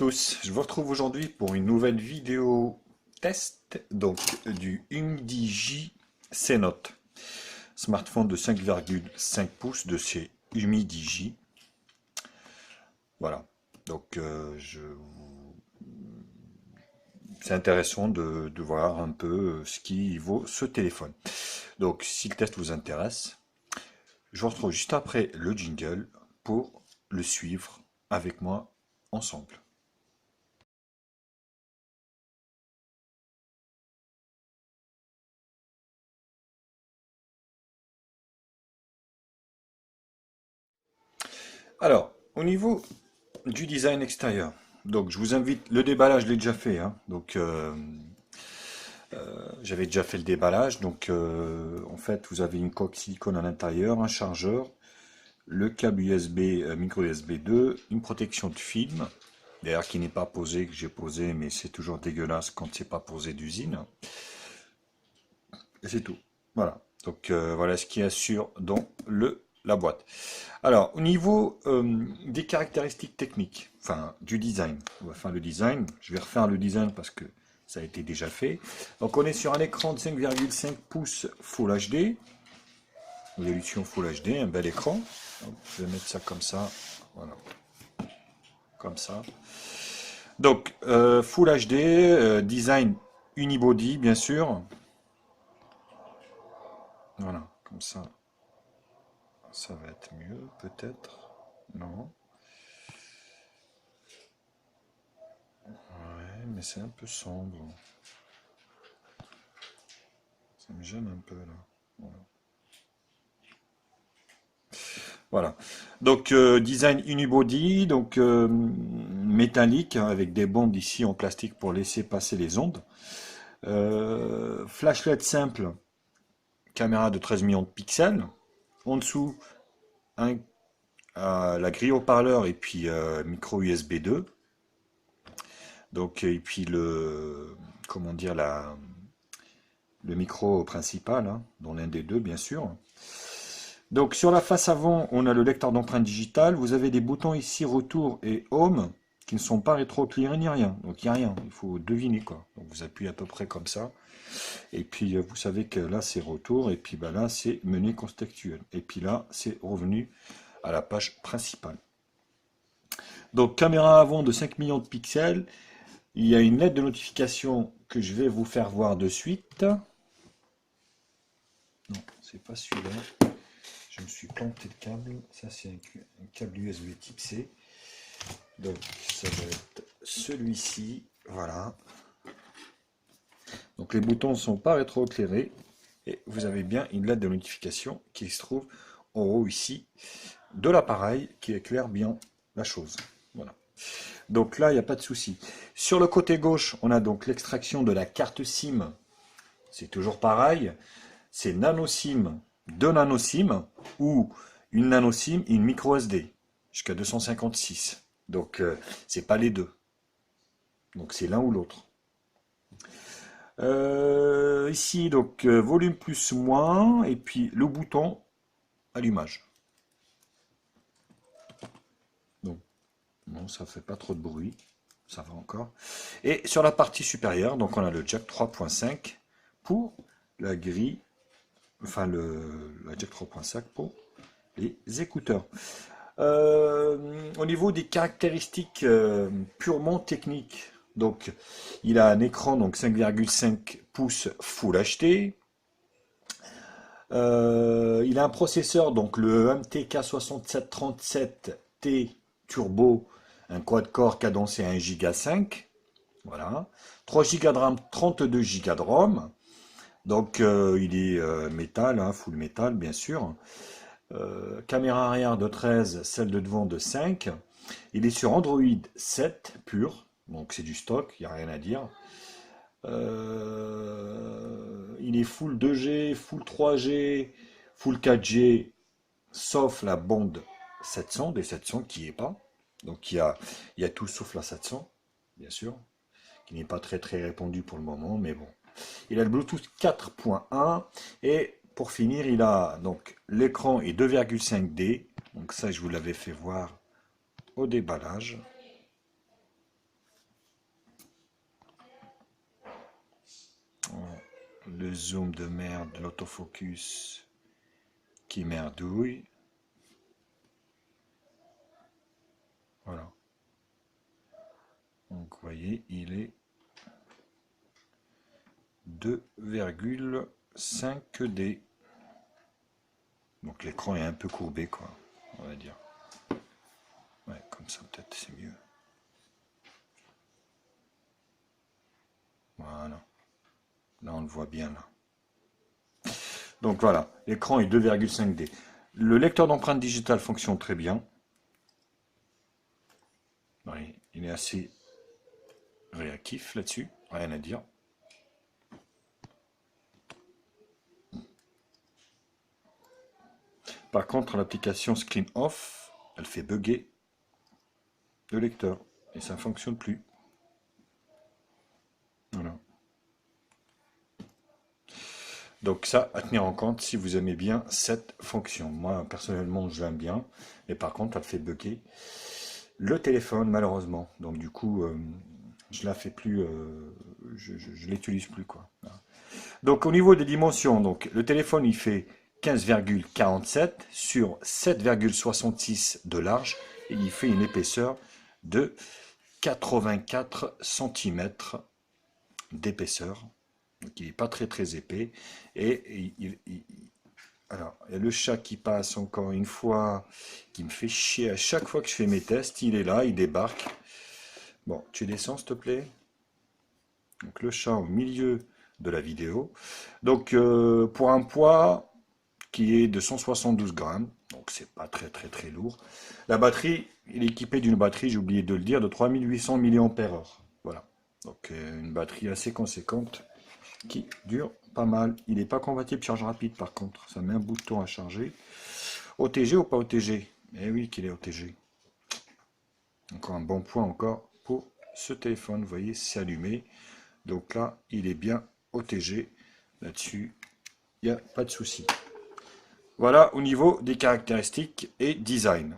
tous, je vous retrouve aujourd'hui pour une nouvelle vidéo test donc du Humidigi C-Note, smartphone de 5,5 pouces de chez Humidigi. Voilà, donc c'est intéressant de voir un peu ce qui vaut ce téléphone. Donc si le test vous intéresse, je vous retrouve juste après le jingle pour le suivre avec moi ensemble. Alors, au niveau du design extérieur, donc je vous invite, le déballage je l'ai déjà fait, hein. Donc j'avais déjà fait le déballage, donc en fait vous avez une coque silicone à l'intérieur, un chargeur, le câble USB, micro USB 2, une protection de film, d'ailleurs qui n'est pas posée, que j'ai posé, mais c'est toujours dégueulasse quand c'est pas posé d'usine, et c'est tout. Voilà, donc voilà ce qui assure dans la boîte. Alors, au niveau des caractéristiques techniques, enfin du design, on va faire le design, je vais refaire le design parce que ça a été déjà fait. Donc on est sur un écran de 5,5 pouces Full HD, résolution Full HD, un bel écran. Donc, je vais mettre ça comme ça, voilà, comme ça. Donc Full HD, design unibody bien sûr, voilà, comme ça va être mieux peut-être, non. Ouais, mais c'est un peu sombre. Ça me gêne un peu là. Voilà. Voilà. Donc design unibody, donc métallique hein, avec des bandes ici en plastique pour laisser passer les ondes. Flashlight simple, caméra de 13 millions de pixels. En dessous, un, la grille haut-parleur et puis micro USB 2. Donc et puis le comment dire le micro principal, hein, dont l'un des deux bien sûr. Donc sur la face avant, on a le lecteur d'empreintes digitales. Vous avez des boutons ici, retour et home, qui ne sont pas rétroéclairés ni rien. Donc il n'y a rien, il faut deviner quoi. Donc vous appuyez à peu près comme ça. Et puis vous savez que là c'est retour, et puis bah, là c'est menu contextuel. Et puis là c'est revenu à la page principale. Donc caméra avant de 5 millions de pixels. Il y a une lettre de notification que je vais vous faire voir de suite. Non, c'est pas celui-là. Je me suis planté le câble. Ça, c'est un câble USB type C. Donc, ça va être celui-ci. Voilà. Donc, les boutons ne sont pas rétroéclairés. Et vous avez bien une lettre de notification qui se trouve en haut ici de l'appareil qui éclaire bien la chose. Voilà. Donc là, il n'y a pas de souci. Sur le côté gauche, on a donc l'extraction de la carte SIM. C'est toujours pareil. C'est nano SIM, 2 nano SIM ou une nano SIM et une micro SD jusqu'à 256. Donc c'est pas les deux. Donc c'est l'un ou l'autre. Ici donc volume plus moins et puis le bouton allumage. Donc non, ça fait pas trop de bruit, ça va encore. Et sur la partie supérieure, donc on a le jack 3.5 pour la grille, enfin la jack 3.5 pour les écouteurs. Au niveau des caractéristiques purement techniques, donc il a un écran donc 5,5 pouces Full HD. Il a un processeur donc le MTK6737T Turbo, un quad-core cadencé à 1,5 Go. Voilà. 3 Go de RAM, 32 Go de ROM. Donc il est métal, hein, full métal bien sûr. Caméra arrière de 13, celle de devant de 5. Il est sur Android 7 pur, donc c'est du stock, il n'y a rien à dire. Il est full 2G, full 3G, full 4G, sauf la bande 700, des 700 qui n'y est pas. Donc il y a tout sauf la 700, bien sûr, qui n'est pas très très répandu pour le moment, mais bon. Il a le Bluetooth 4.1 et pour finir, il a donc l'écran est 2,5D. Donc ça, je vous l'avais fait voir au déballage. le zoom de merde, l'autofocus qui merdouille. Voilà. Donc vous voyez, il est 2,5D. Donc l'écran est un peu courbé, quoi, on va dire. Ouais, comme ça peut-être c'est mieux. Voilà. Là on le voit bien là. Donc voilà, l'écran est 2,5D. Le lecteur d'empreintes digitales fonctionne très bien. Oui, il est assez réactif là-dessus, rien à dire. Par contre, l'application Screen Off, elle fait bugger le lecteur et ça ne fonctionne plus. Voilà. Donc ça, à tenir en compte si vous aimez bien cette fonction. Moi, personnellement, je l'aime bien. Mais par contre, elle fait bugger le téléphone, malheureusement. Donc du coup, je la fais plus, je l'utilise plus, quoi. Voilà. Donc au niveau des dimensions, donc le téléphone, il fait 15,47 sur 7,66 de large. Et il fait une épaisseur de 84 cm d'épaisseur. Donc il n'est pas très très épais. Et alors, il y a le chat qui passe encore une fois, qui me fait chier à chaque fois que je fais mes tests. Il est là, il débarque. Bon, tu descends s'il te plaît. Donc le chat au milieu de la vidéo. Donc pour un poids qui est de 172 grammes, donc c'est pas très très très lourd. La batterie, il est équipé d'une batterie, j'ai oublié de le dire, de 3800 mAh. Voilà, donc une batterie assez conséquente qui dure pas mal. Il n'est pas compatible charge rapide par contre, ça met un bout de temps à charger. OTG ou pas OTG? Eh oui qu'il est OTG. Encore un bon point encore pour ce téléphone, vous voyez c'est allumé. Donc là il est bien OTG, là-dessus il n'y a pas de souci. Voilà au niveau des caractéristiques et design.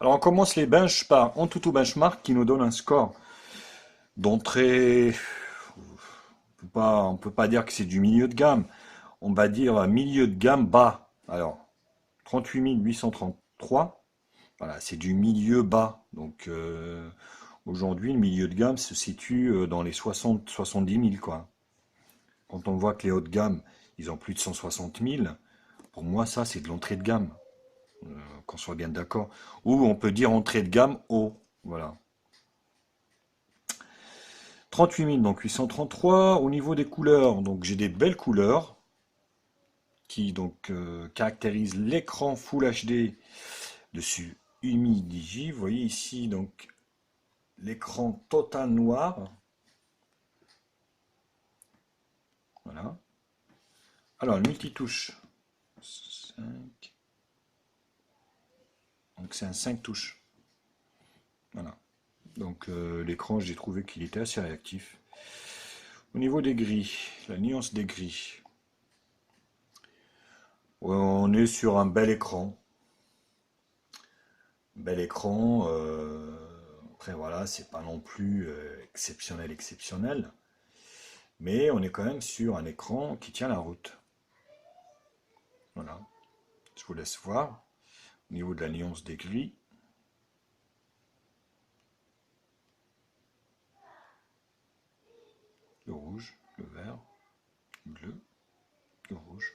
Alors on commence les bench par AnTuTu Benchmark qui nous donne un score d'entrée. On peut pas dire que c'est du milieu de gamme. On va dire milieu de gamme bas. Alors 38 833. Voilà, c'est du milieu bas. Donc aujourd'hui, le milieu de gamme se situe dans les 60-70 000 quoi. Quand on voit que les hauts de gamme, ils ont plus de 160 000, pour moi, ça, c'est de l'entrée de gamme. Qu'on soit bien d'accord. Ou on peut dire entrée de gamme haut. Voilà. 38 000, donc 833. Au niveau des couleurs, donc j'ai des belles couleurs qui donc caractérisent l'écran Full HD dessus Umi Digi. Vous voyez ici donc l'écran total noir. Voilà. Alors, le multitouche. 5. Donc c'est un 5 touches. Voilà. Donc l'écran, j'ai trouvé qu'il était assez réactif. Au niveau des gris, la nuance des gris. Ouais, on est sur un bel écran. Bel écran. Après voilà, c'est pas non plus exceptionnel, exceptionnel. Mais on est quand même sur un écran qui tient la route. Voilà. Je vous laisse voir. Au niveau de la nuance des gris. Le rouge, le vert, le bleu, le rouge.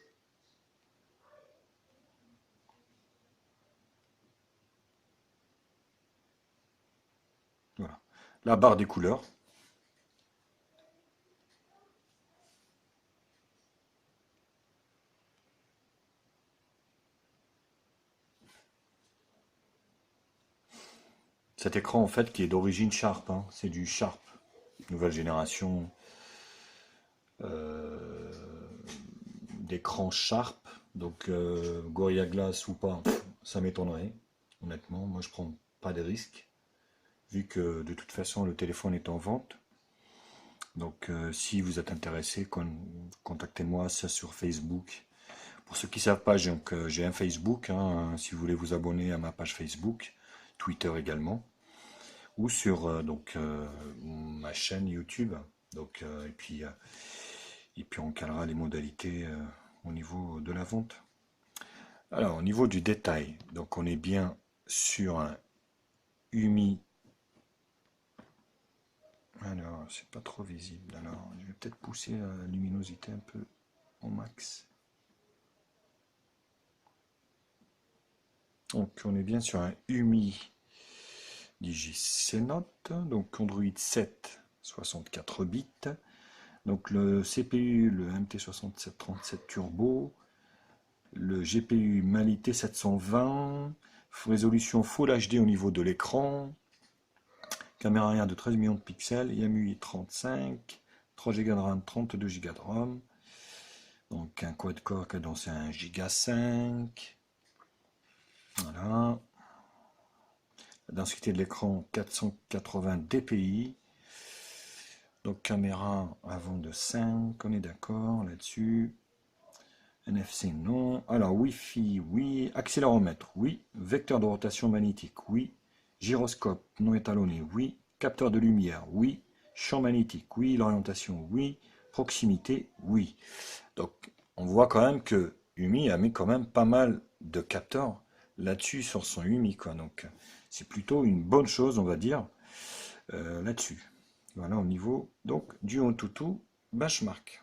Voilà. La barre des couleurs. Cet écran en fait qui est d'origine Sharp, hein, c'est du Sharp, nouvelle génération euh, d'écran Sharp. Donc Gorilla Glass ou pas, ça m'étonnerait. Honnêtement, moi je prends pas de risques, vu que de toute façon le téléphone est en vente. Donc si vous êtes intéressé, contactez-moi ça sur Facebook. Pour ceux qui ne savent pas, j'ai un Facebook, hein, si vous voulez vous abonner à ma page Facebook, Twitter également, ou sur ma chaîne YouTube. Donc, et puis on calera les modalités au niveau de la vente. Alors, au niveau du détail, donc on est bien sur un Umi. Alors, c'est pas trop visible. Alors, je vais peut-être pousser la luminosité un peu au max. Donc, on est bien sur un Umi Digi C-Note, donc Android 7, 64 bits. Donc le CPU, le MT6737 Turbo, le GPU Mali T720, résolution Full HD au niveau de l'écran, caméra arrière de 13 millions de pixels, IMUI 35, 3 Go de RAM, 32 Go de ROM, donc un quad-core cadencé à 1 Go 5, voilà. La densité de l'écran 480 dpi. Donc caméra avant de 5, on est d'accord là-dessus. NFC non. Alors Wi-Fi, oui. Accéléromètre, oui. Vecteur de rotation magnétique, oui. Gyroscope non étalonné, oui. Capteur de lumière, oui. Champ magnétique, oui. L'orientation, oui. Proximité, oui. Donc on voit quand même que Umi a mis quand même pas mal de capteurs là-dessus sur son Umi, quoi. Donc c'est plutôt une bonne chose, on va dire, là-dessus. Voilà au niveau donc du AnTuTu Benchmark.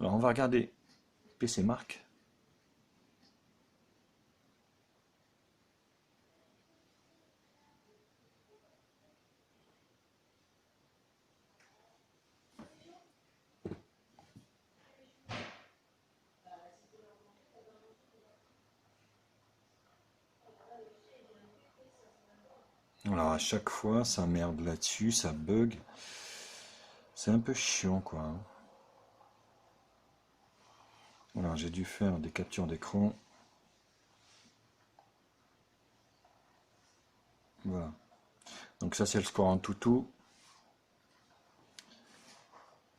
Alors on va regarder PC Mark. Alors à chaque fois ça merde là-dessus, ça bug. C'est un peu chiant quoi, hein. Voilà, j'ai dû faire des captures d'écran. Voilà. Donc ça c'est le score AnTuTu.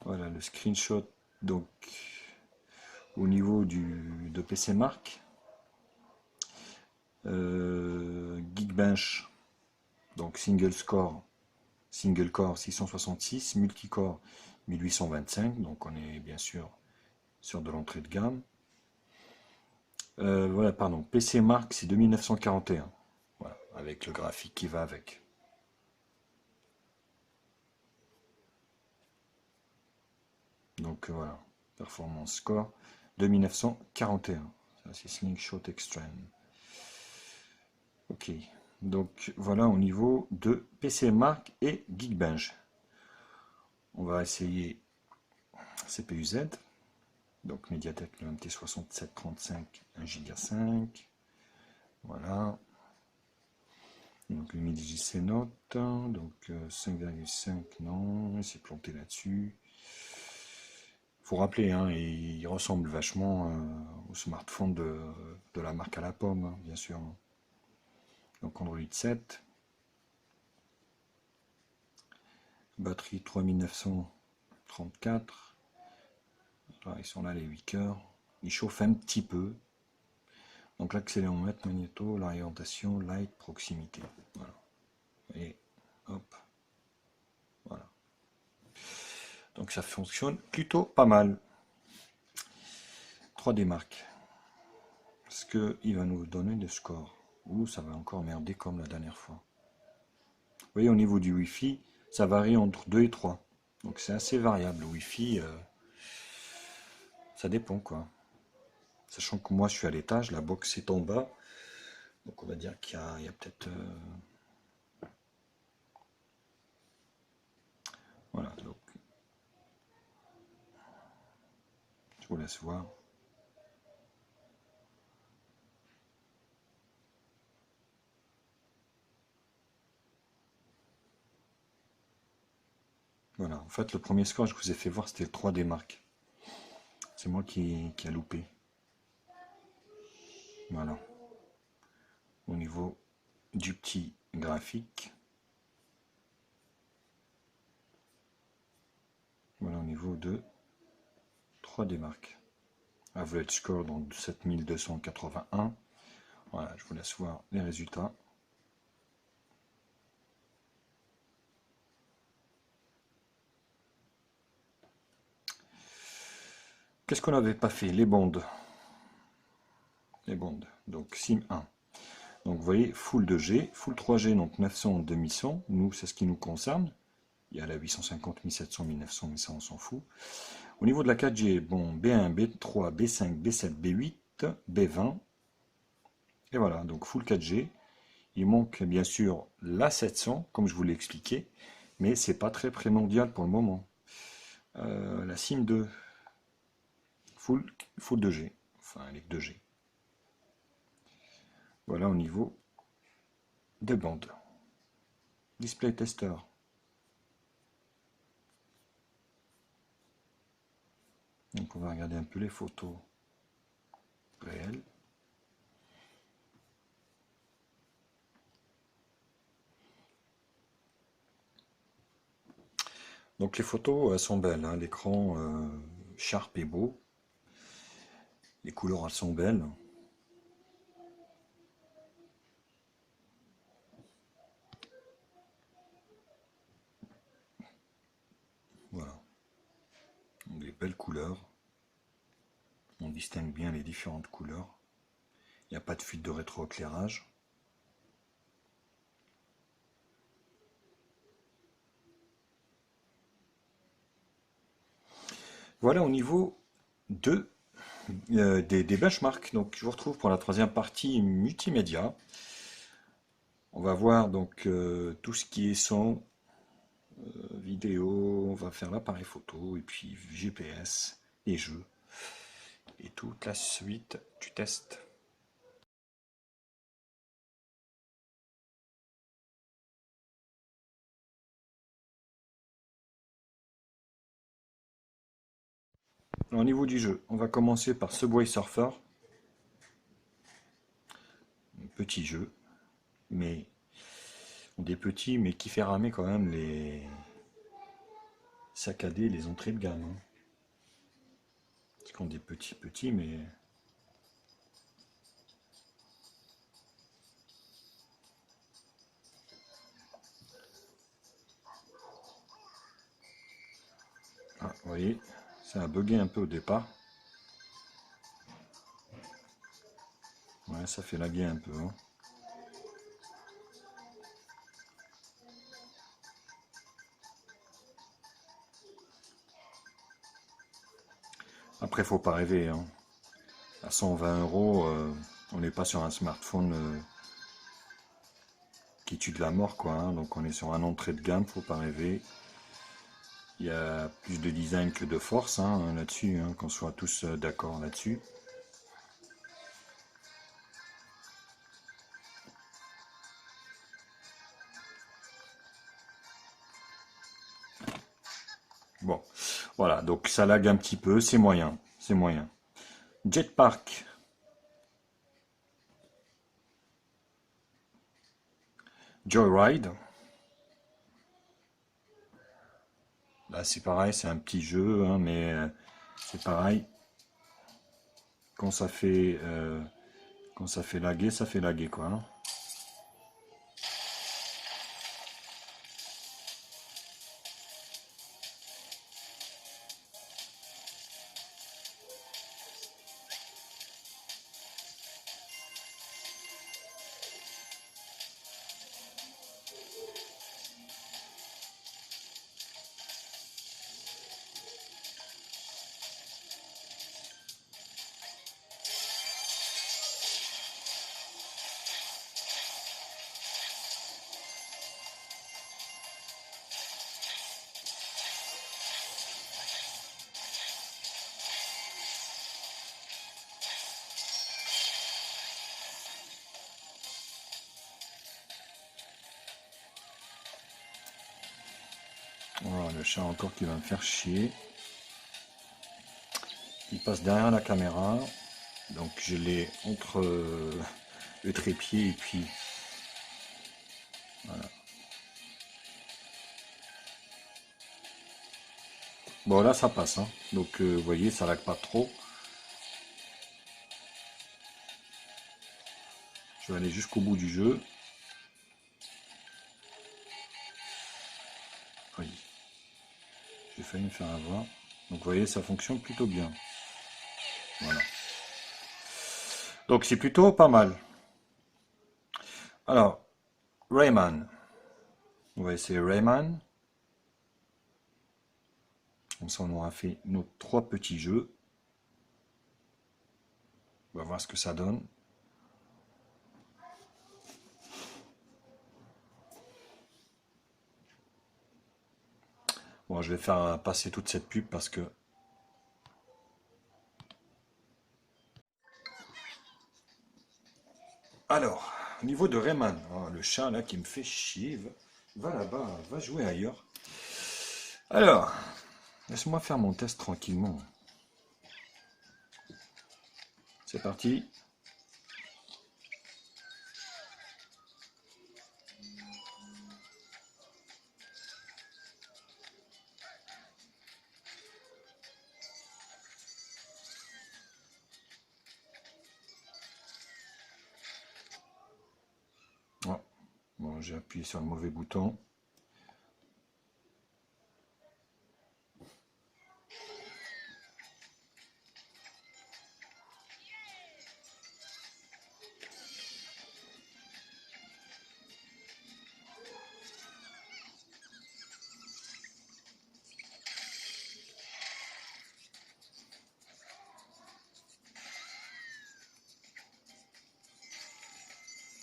Voilà le screenshot donc au niveau de PC Mark. Geekbench, donc single core 666, multicore 1825, donc on est bien sûr sur de l'entrée de gamme. Voilà, pardon, PC Mark c'est 2941, voilà, avec le graphique qui va avec. Donc voilà, performance score 2941, ça c'est Slingshot Extreme. Ok, donc voilà au niveau de PC Mark et Geekbench. On va essayer CPU Z, donc Mediatek le MT6735 1,5 Go. Voilà. Donc le MIDI JC Note, donc 5,5 non, il s'est planté là-dessus. Faut rappeler, hein, il ressemble vachement au smartphone de la marque à la pomme, hein, bien sûr. Donc Android 7. Batterie 3934. Ils sont là les 8 cœurs. Il chauffe un petit peu. Donc l'accéléromètre, magnéto, l'orientation, light, proximité. Voilà. Et hop. Voilà. Donc ça fonctionne plutôt pas mal. 3D Mark. Est-ce qu'il va nous donner des scores? Ou ça va encore merder comme la dernière fois. Vous voyez, au niveau du Wi-Fi, ça varie entre 2 et 3. Donc c'est assez variable. Le Wi-Fi, ça dépend quoi. Sachant que moi je suis à l'étage, la box est en bas. Donc on va dire qu'il y a peut-être... Voilà, donc je vous laisse voir. Voilà, en fait le premier score que je vous ai fait voir c'était le 3D Mark. C'est moi qui a loupé. Voilà. Au niveau du petit graphique. Voilà au niveau de 3D Mark. Average score donc 7281. Voilà, je vous laisse voir les résultats. Qu'est-ce qu'on n'avait pas fait? Les bandes. Les bandes. Donc SIM 1. Donc vous voyez, full 2G, full 3G, donc 900, 2100. Nous, c'est ce qui nous concerne. Il y a la 850, 1700, 1900, mais ça on s'en fout. Au niveau de la 4G, bon, B1, B3, B5, B7, B8, B20. Et voilà, donc full 4G. Il manque bien sûr la 700, comme je vous l'ai expliqué, mais c'est pas très primordial pour le moment. La SIM 2, full 2G, enfin avec 2G. Voilà au niveau des bandes. Display tester. Donc on va regarder un peu les photos réelles. Donc les photos elles sont belles, hein. L'écran sharp et beau. Les couleurs elles sont belles. Voilà. Donc, des belles couleurs. On distingue bien les différentes couleurs. Il n'y a pas de fuite de rétroéclairage. Voilà au niveau des benchmarks. Donc je vous retrouve pour la troisième partie multimédia. On va voir donc tout ce qui est son, vidéo, on va faire l'appareil photo et puis GPS, les jeux et toute la suite du test. Alors, au niveau du jeu, on va commencer par Subway Surfer. Un petit jeu, mais des petits, mais qui fait ramer quand même les saccadés, les entrées de gamme. Hein. C'est quand des petits, mais Vous voyez, ça a bugué un peu au départ. Ouais, ça fait laguer un peu. Hein. Après, faut pas rêver. Hein. À 120 euros, on n'est pas sur un smartphone qui tue de la mort, quoi. Hein. Donc on est sur un entrée de gamme, faut pas rêver. Il y a plus de design que de force hein, là-dessus, hein, qu'on soit tous d'accord là-dessus. Bon, voilà, donc ça lag un petit peu, c'est moyen, c'est moyen. Jetpack, Joyride. Là c'est pareil, c'est un petit jeu, hein, mais c'est pareil. Quand quand ça fait laguer quoi. Hein. Voilà, le chat encore qui va me faire chier. Il passe derrière la caméra, donc je l'ai entre le trépied et puis voilà. Bon là ça passe, hein. Donc vous voyez ça lag pas trop. Je vais aller jusqu'au bout du jeu. Oui, j'ai failli me faire avoir. Donc vous voyez ça fonctionne plutôt bien. Voilà. Donc c'est plutôt pas mal. Alors, Rayman. On va essayer Rayman. Comme ça on aura fait nos 3 petits jeux. On va voir ce que ça donne. Bon, je vais faire passer toute cette pub parce que... Alors, au niveau de Rayman, oh, le chat là qui me fait chier, va là-bas, va jouer ailleurs. Alors, laisse-moi faire mon test tranquillement. C'est parti. Oh, bon, j'ai appuyé sur le mauvais bouton.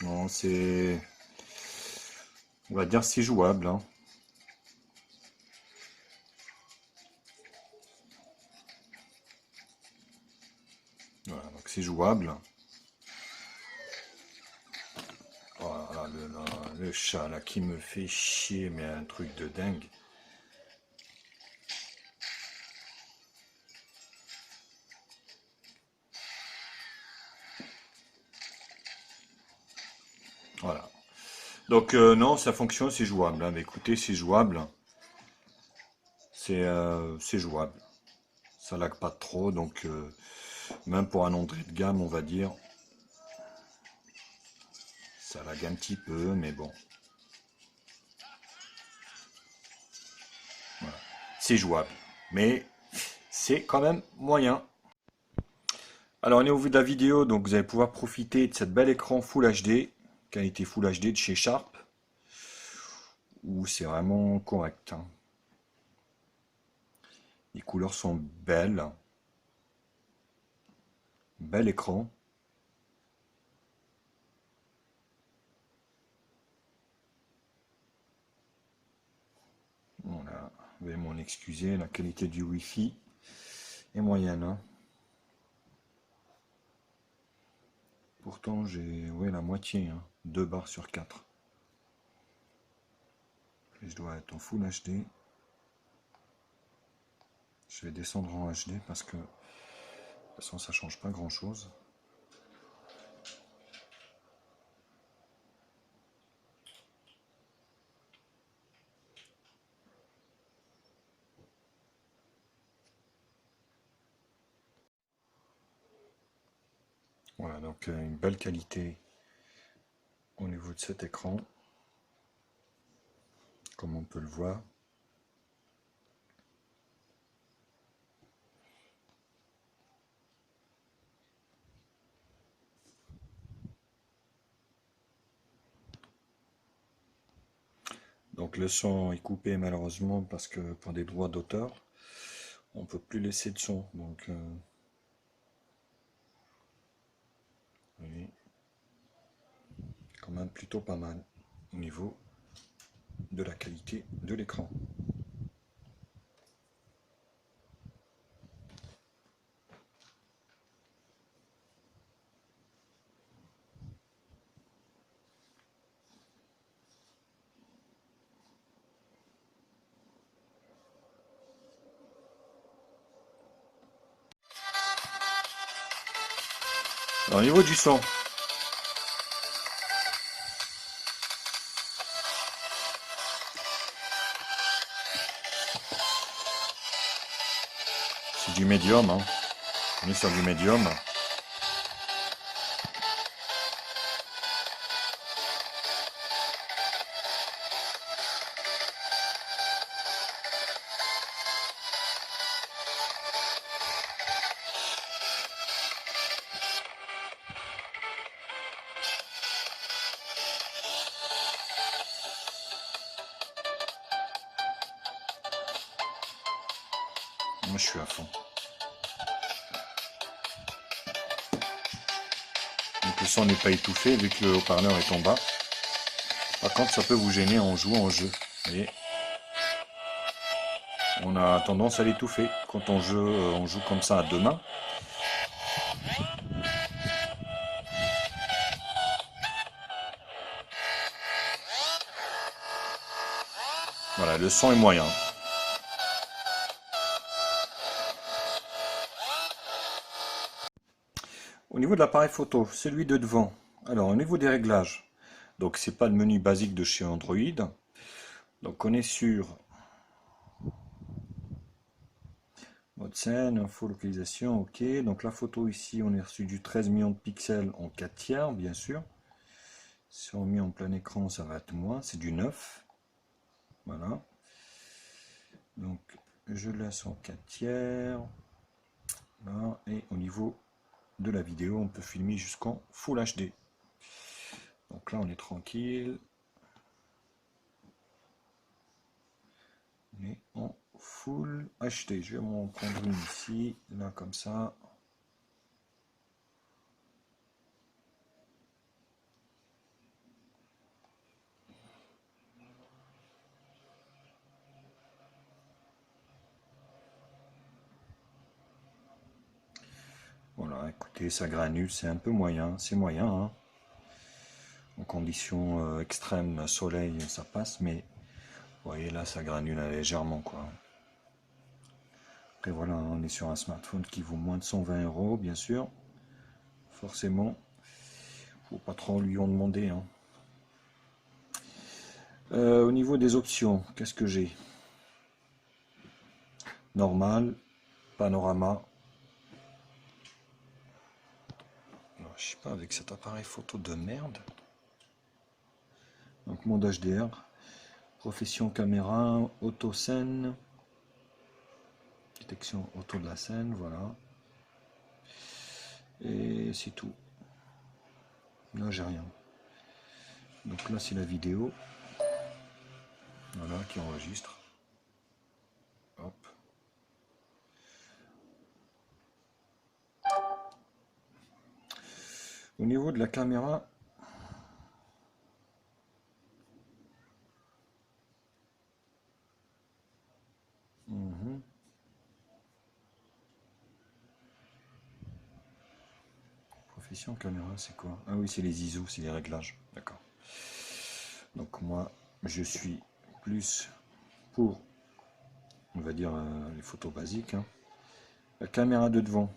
Non, c'est... On va dire c'est jouable. Hein. Voilà, donc c'est jouable. Voilà, le chat là qui me fait chier, mais un truc de dingue. Voilà. Donc non, ça fonctionne, c'est jouable. Hein. Mais écoutez, c'est jouable. C'est jouable. Ça lag pas trop, donc même pour un entrée de gamme, on va dire, ça lag un petit peu, mais bon, voilà. C'est jouable. Mais c'est quand même moyen. Alors, au niveau de la vidéo, donc vous allez pouvoir profiter de cette bel écran Full HD, qualité Full HD de chez Sharp, où c'est vraiment correct, hein. Les couleurs sont belles, bel écran. Voilà, vous allez m'en excuser, la qualité du Wi-Fi est moyenne, hein. Pourtant, j'ai la moitié, hein, 2 barres sur 4. Et je dois être en Full HD. Je vais descendre en HD parce que de toute façon ça change pas grand chose. Voilà, donc une belle qualité au niveau de cet écran, comme on peut le voir. Donc le son est coupé malheureusement parce que pour des droits d'auteur, on peut plus laisser de son. Donc oui, quand même plutôt pas mal au niveau de la qualité de l'écran. Alors, au niveau du son, c'est du médium, hein. On est sur du médium. Moi je suis à fond. Donc le son n'est pas étouffé vu que le haut-parleur est en bas. Par contre, ça peut vous gêner en jouant au jeu. Vous voyez, on a tendance à l'étouffer quand on joue comme ça à deux mains. Voilà, le son est moyen. Au niveau de l'appareil photo, celui de devant. Alors, au niveau des réglages, donc c'est pas le menu basique de chez Android. Donc on est sur mode scène, info, localisation, ok. Donc la photo ici, on est reçu du 13 millions de pixels en 4 tiers, bien sûr. Si on met en plein écran, ça va être moins, c'est du 9. Voilà. Donc je laisse en 4 tiers. Là, et au niveau de la vidéo, on peut filmer jusqu'en Full HD. Donc là, on est tranquille. On est en Full HD. Je vais m'en prendre une ici, là comme ça. Voilà, écoutez, ça granule, c'est un peu moyen, c'est moyen, hein. En conditions extrêmes, soleil, ça passe, mais vous voyez là, ça granule légèrement, quoi. Après voilà, on est sur un smartphone qui vaut moins de 120 €, bien sûr. Forcément, faut pas trop lui en demander, hein. Au niveau des options, qu'est-ce que j'ai? Normal, panorama. Alors, je sais pas, avec cet appareil photo de merde. Donc mode HDR, profession caméra, auto-scène. Détection autour de la scène, voilà. Et c'est tout. Là, j'ai rien. Donc là, c'est la vidéo. Voilà, qui enregistre. Hop. Au niveau de la caméra, profession caméra, c'est quoi? Ah oui, c'est les ISO, c'est les réglages. D'accord. Donc moi, je suis plus pour, on va dire, les photos basiques, hein. La caméra de devant.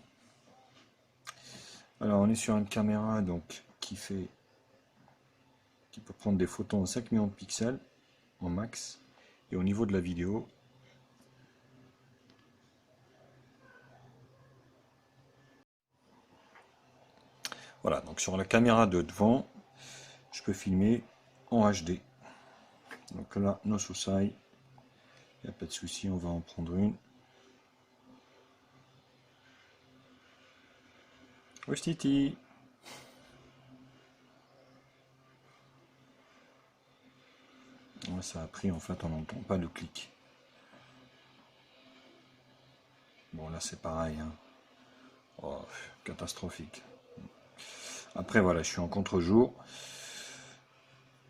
Alors, on est sur une caméra donc qui peut prendre des photos en 5 millions de pixels en max. Et au niveau de la vidéo, voilà, donc sur la caméra de devant, je peux filmer en HD. Donc là, no souci, il n'y a pas de souci, on va en prendre une. Titi. Ouais, ça a pris, en fait, on n'entend pas le clic. Bon, là, c'est pareil, hein. Oh, catastrophique. Après, voilà, je suis en contre-jour.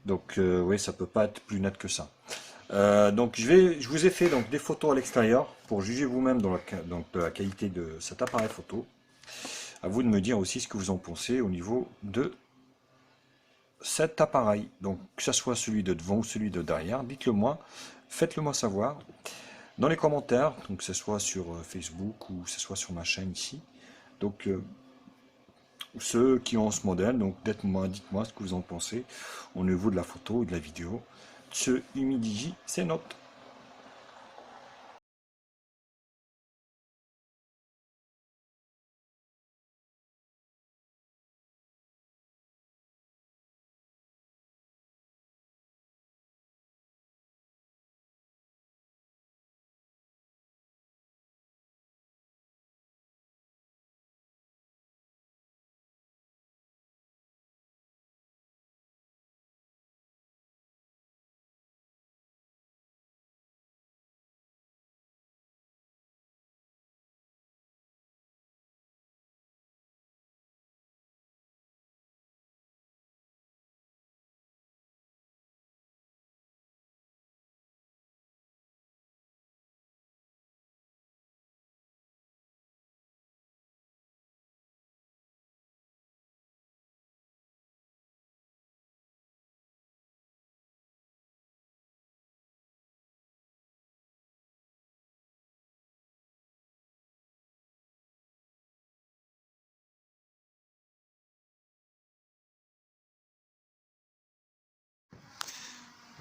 Donc, oui, ça peut pas être plus net que ça. Donc, je vous ai fait donc des photos à l'extérieur pour juger vous-même de la qualité de cet appareil photo. À vous de me dire aussi ce que vous en pensez au niveau de cet appareil. Donc, que ce soit celui de devant ou celui de derrière, dites-le moi, faites-le moi savoir dans les commentaires, donc que ce soit sur Facebook ou que ce soit sur ma chaîne ici. Donc, ceux qui ont ce modèle, donc dites-moi ce que vous en pensez au niveau de la photo et de la vidéo. Ce Humidigi, c'est note.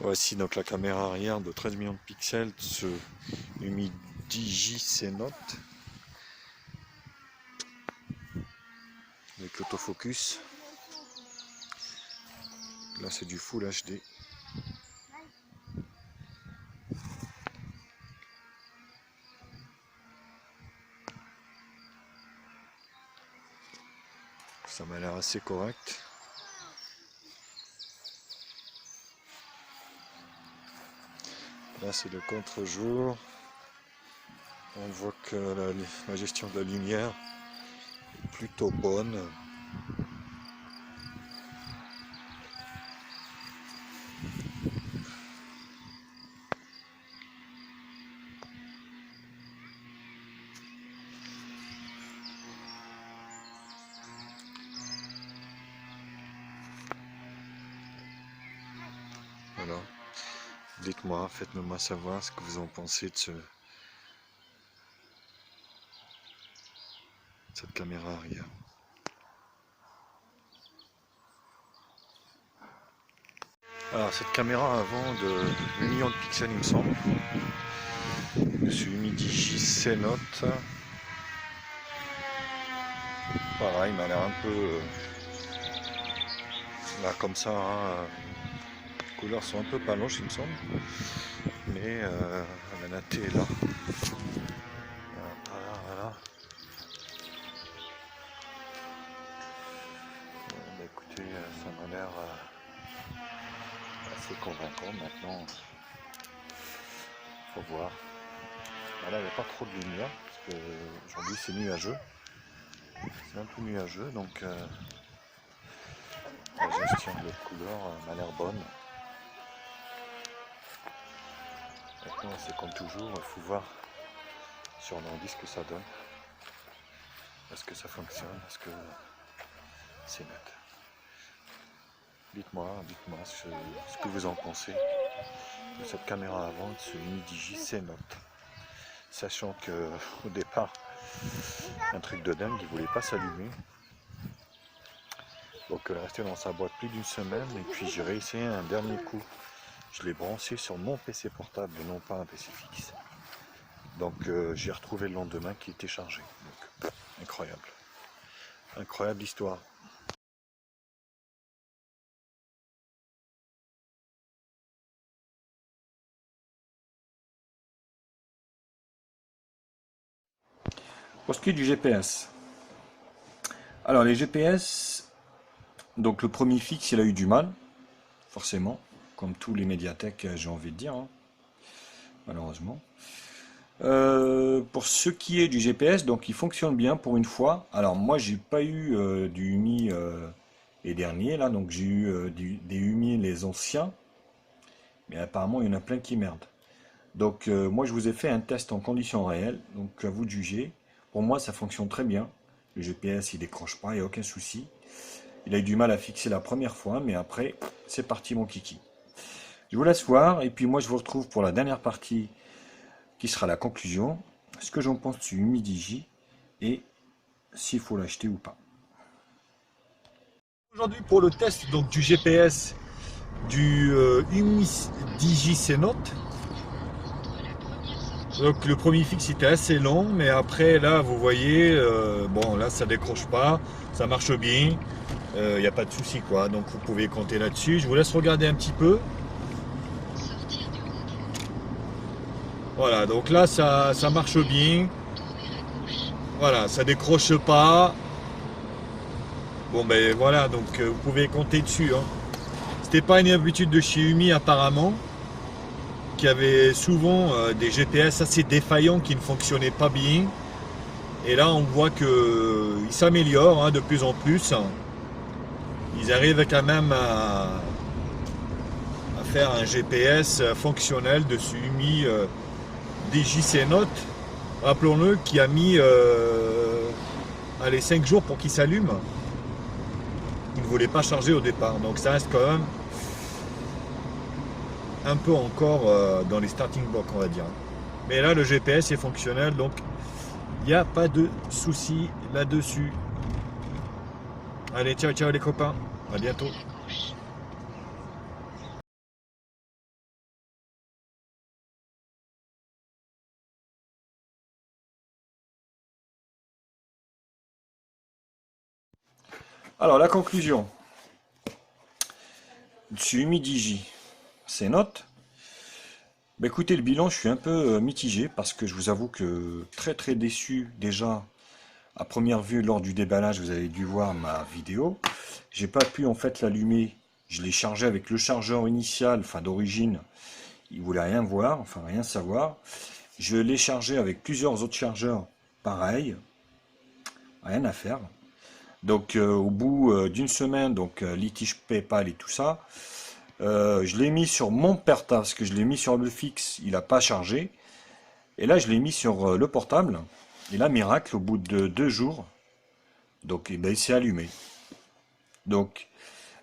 Voici donc la caméra arrière de 13 millions de pixels, ce Humidigi C Note avec l'autofocus. Là c'est du Full HD. Ça m'a l'air assez correct. Là c'est le contre-jour. On voit que la gestion de la lumière est plutôt bonne. Voilà. Dites-moi, faites-moi savoir ce que vous en pensez de cette caméra arrière. Alors cette caméra avant de 8 millions de pixels il me semble. Ce Humidigi C Note. Pareil, il m'a l'air un peu là comme ça, hein, les couleurs sont un peu paloches il me semble. Mais la natée est là. Voilà, il n'y a pas trop de lumière, parce que aujourd'hui c'est nuageux. C'est un peu nuageux, donc la gestion de couleur m'a l'air bonne. Maintenant, c'est comme toujours, il faut voir sur l'ordi ce que ça donne. Est-ce que ça fonctionne? Est-ce que c'est net? Dites-moi ce que vous en pensez de cette caméra avant, de ce Midi-J C-Note. Sachant que au départ, un truc de dingue, il ne voulait pas s'allumer. Donc elle est restée dans sa boîte plus d'une semaine et puis j'ai réessayé un dernier coup. Je l'ai branché sur mon PC portable et non pas un PC fixe. Donc j'ai retrouvé le lendemain qui était chargé. Donc incroyable. Incroyable histoire. Pour ce qui est du GPS. Alors les GPS, donc le premier fixe il a eu du mal, forcément, comme tous les médiathèques j'ai envie de dire, hein, malheureusement. Pour ce qui est du GPS, donc il fonctionne bien pour une fois. Alors moi j'ai pas eu du UMI les derniers là, donc j'ai eu des UMI les anciens, mais apparemment il y en a plein qui merdent. Donc moi je vous ai fait un test en conditions réelles, donc à vous de juger. Pour moi ça fonctionne très bien. Le GPS il décroche pas, il n'y a aucun souci. Il a eu du mal à fixer la première fois, mais après c'est parti mon kiki. Je vous laisse voir et puis moi je vous retrouve pour la dernière partie qui sera la conclusion, ce que j'en pense du Humidigi et s'il faut l'acheter ou pas. Aujourd'hui pour le test donc du GPS du Humidigi C-Note. Donc le premier fixe était assez long, mais après là vous voyez, bon là ça décroche pas, ça marche bien, il n'y a pas de souci quoi, donc vous pouvez compter là-dessus. Je vous laisse regarder un petit peu. Voilà, donc là ça marche bien. Voilà, ça décroche pas. Bon ben voilà, donc vous pouvez compter dessus. Hein. C'était pas une habitude de chez Umi apparemment, qui avait souvent des GPS assez défaillants qui ne fonctionnaient pas bien. Et là on voit qu'ils s'améliorent hein, de plus en plus. Ils arrivent quand même à faire un GPS fonctionnel de ce Umi DJC Note. Rappelons-le qui a mis allez, 5 jours pour qu'il s'allume. Il ne voulait pas charger au départ. Donc ça reste quand même un peu encore dans les starting blocks, on va dire. Mais là, le GPS est fonctionnel, donc il n'y a pas de souci là-dessus. Allez, ciao, ciao les copains. À bientôt. Alors, la conclusion. Sur Humidigi, c'est note. Bah, écoutez, le bilan, je suis un peu mitigé parce que je vous avoue que très très déçu déjà. À première vue, lors du déballage, vous avez dû voir ma vidéo. J'ai pas pu en fait l'allumer. Je l'ai chargé avec le chargeur initial, enfin d'origine. Il voulait rien voir, enfin rien savoir. Je l'ai chargé avec plusieurs autres chargeurs, pareil, rien à faire. Donc au bout d'une semaine, donc litige PayPal et tout ça, je l'ai mis sur mon portable, parce que je l'ai mis sur le fixe, il n'a pas chargé. Et là, je l'ai mis sur le portable. Et là, miracle, au bout de 2 jours, donc eh ben, il s'est allumé. Donc,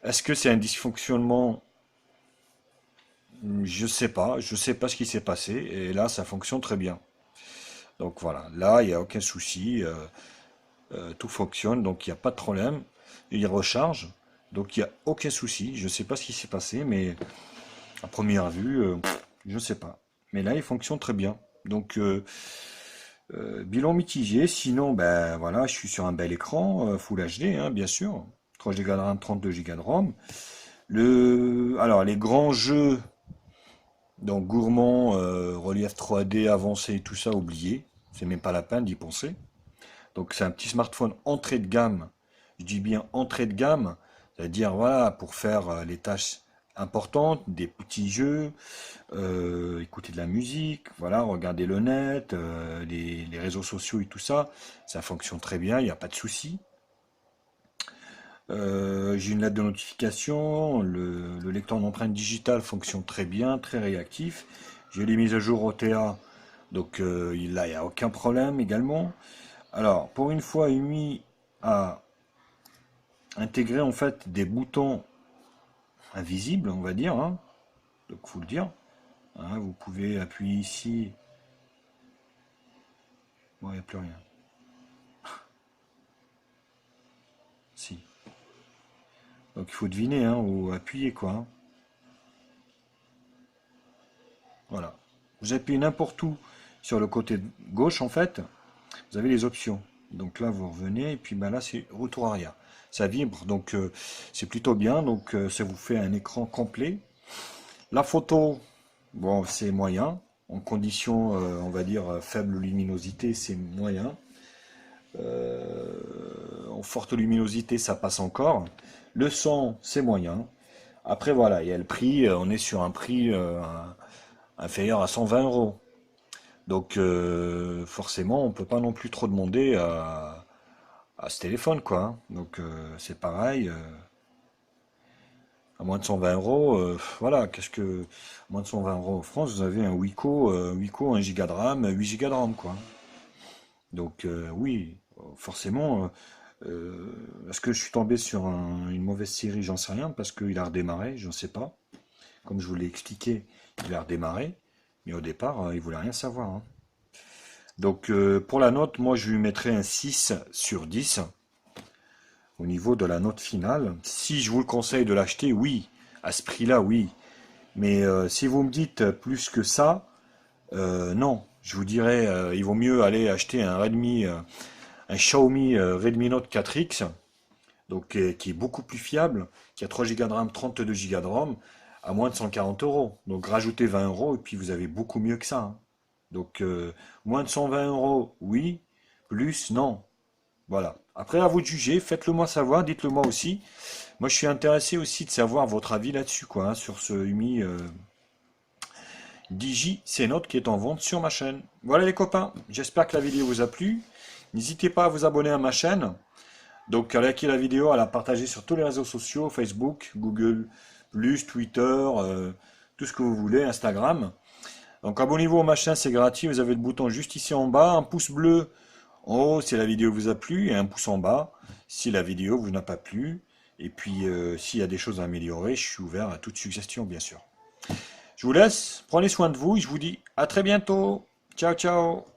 est-ce que c'est un dysfonctionnement? Je sais pas ce qui s'est passé. Et là, ça fonctionne très bien. Donc voilà, là, il n'y a aucun souci. Tout fonctionne, donc il n'y a pas de problème. Il recharge, donc il n'y a aucun souci. Je ne sais pas ce qui s'est passé, mais à première vue, je ne sais pas. Mais là, il fonctionne très bien. Donc, bilan mitigé. Sinon, ben voilà, je suis sur un bel écran, Full HD, hein, bien sûr. 3 Go de RAM, 32 Go de ROM. Alors, les grands jeux, donc gourmand, relief 3D avancé, tout ça, oublié. C'est même pas la peine d'y penser. Donc c'est un petit smartphone entrée de gamme. Je dis bien entrée de gamme, c'est-à-dire voilà, pour faire les tâches importantes, des petits jeux, écouter de la musique, voilà, regarder le net, les réseaux sociaux et tout ça, ça fonctionne très bien, il n'y a pas de souci. J'ai une lettre de notification, le lecteur d'empreintes digitales fonctionne très bien, très réactif. J'ai les mises à jour OTA, donc là, il n'y a aucun problème également. Alors, pour une fois, UMI a intégré en fait des boutons invisibles, on va dire, hein, donc faut le dire. Hein, vous pouvez appuyer ici. Bon, il n'y a plus rien. Si. Donc il faut deviner, hein, ou appuyer quoi, hein. Voilà. Vous appuyez n'importe où sur le côté gauche en fait, vous avez les options. Donc là vous revenez et puis ben là c'est retour arrière. Ça vibre donc c'est plutôt bien. Donc ça vous fait un écran complet. La photo, bon c'est moyen. En condition on va dire faible luminosité c'est moyen. En forte luminosité ça passe encore. Le son c'est moyen. Après voilà, il y a le prix, on est sur un prix inférieur à 120 euros. Donc forcément, on peut pas non plus trop demander à ce téléphone, quoi, hein. Donc c'est pareil, à moins de 120 euros, voilà, à moins de 120 euros en France, vous avez un Wiko 1 giga de RAM, 8 giga de RAM, quoi. Donc oui, forcément, est-ce que je suis tombé sur une mauvaise série? J'en sais rien, parce qu'il a redémarré, je ne sais pas. Comme je vous l'ai expliqué, il a redémarré, mais au départ, il voulait rien savoir, hein. Donc pour la note, moi je lui mettrais un 6 sur 10 au niveau de la note finale. Si je vous le conseille de l'acheter, oui, à ce prix-là, oui. Mais si vous me dites plus que ça, non. Je vous dirais, il vaut mieux aller acheter un Xiaomi Redmi Note 4X, donc qui est beaucoup plus fiable, qui a 3 Go de RAM, 32 Go de ROM, à moins de 140 euros. Donc rajoutez 20 euros et puis vous avez beaucoup mieux que ça, hein. Donc moins de 120 euros, oui. Plus, non. Voilà. Après, à vous de juger. Faites-le moi savoir. Dites-le moi aussi. Moi, je suis intéressé aussi de savoir votre avis là-dessus, quoi, hein, sur ce Umi Digi C-Note qui est en vente sur ma chaîne. Voilà les copains. J'espère que la vidéo vous a plu. N'hésitez pas à vous abonner à ma chaîne. Donc, à liker la vidéo, à la partager sur tous les réseaux sociaux, Facebook, Google, Twitter, tout ce que vous voulez, Instagram. Donc abonnez-vous à ma chaîne, c'est gratuit, vous avez le bouton juste ici en bas, un pouce bleu en haut si la vidéo vous a plu, et un pouce en bas si la vidéo vous n'a pas plu. Et puis s'il y a des choses à améliorer, je suis ouvert à toute suggestion bien sûr. Je vous laisse, prenez soin de vous et je vous dis à très bientôt. Ciao ciao.